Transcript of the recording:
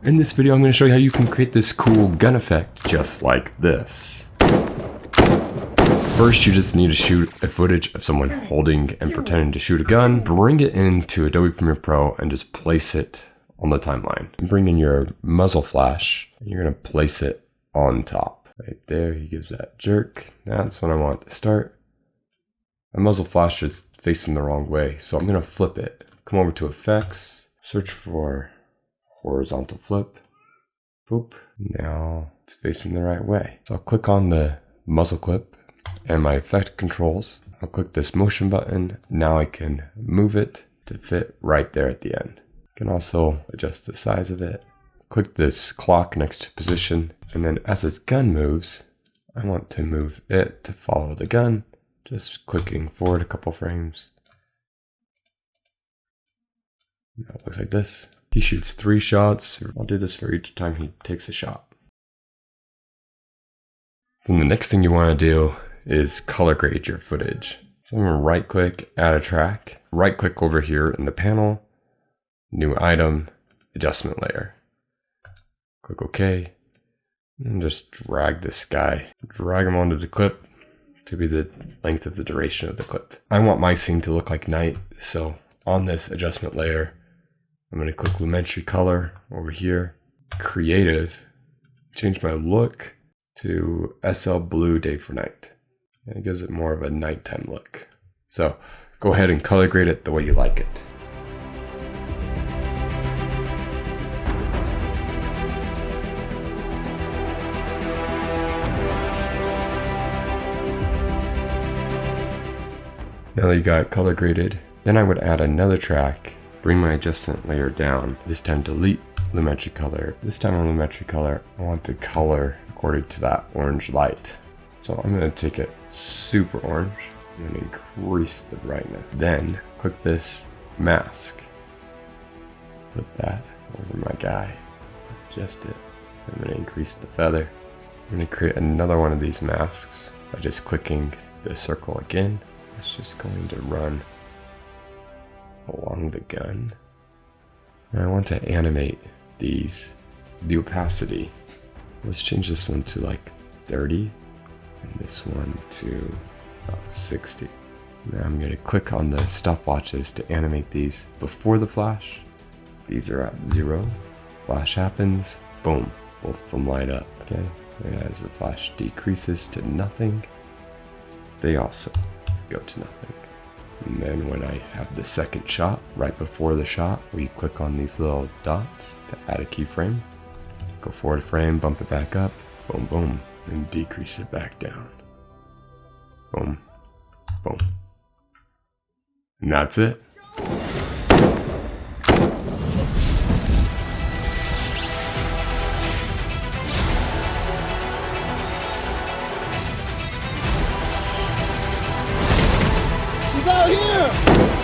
In this video, I'm going to show you how you can create this cool gun effect just like this. First, you just need to shoot a footage of someone holding and pretending to shoot a gun. Bring it into Adobe Premiere Pro and just place it on the timeline. Bring in your Muzzle Flash and you're going to place it on top. Right there, he gives that jerk. That's when I want to start. My Muzzle Flash is facing the wrong way, so I'm going to flip it. Come over to Effects, search for Horizontal Flip. Boop. Now it's facing the right way. So I'll click on the muzzle clip and my effect controls. I'll click this motion button. Now I can move it to fit right there at the end. I can also adjust the size of it. Click this clock next to position, and then as this gun moves, I want to move it to follow the gun. Just clicking forward a couple frames. Now it looks like this. He shoots 3 shots. I'll do this for each time he takes a shot. Then the next thing you want to do is color grade your footage. So I'm going to right click, add a track. Right click over here in the panel, new item, adjustment layer. Click OK. And just drag this guy. Drag him onto the clip to be the length of the duration of the clip. I want my scene to look like night, so on this adjustment layer, I'm going to click Lumetri Color over here, Creative, change my look to SL Blue Day for Night. And it gives it more of a nighttime look. So go ahead and color grade it the way you like it. Now that you got it color graded, then I would add another track. Bring my adjustment layer down. This time delete Lumetri Color. This time on Lumetri Color, I want to color according to that orange light. So I'm going to take it super orange and increase the brightness. Then click this mask. Put that over my guy. Adjust it. I'm going to increase the feather. I'm going to create another one of these masks by just clicking the circle again. It's just going to run along the gun. And I want to animate these. The opacity. Let's change this one to like 30 and this one to about 60. Now I'm going to click on the stopwatches to animate these before the flash. These are at 0. Flash happens. Boom. Both of them light up. Okay. And as the flash decreases to nothing, they also go to nothing. And then when I have the second shot, right before the shot, we click on these little dots to add a keyframe. Go forward a frame, bump it back up, boom, boom, and decrease it back down. Boom, boom. And that's it. He's out here!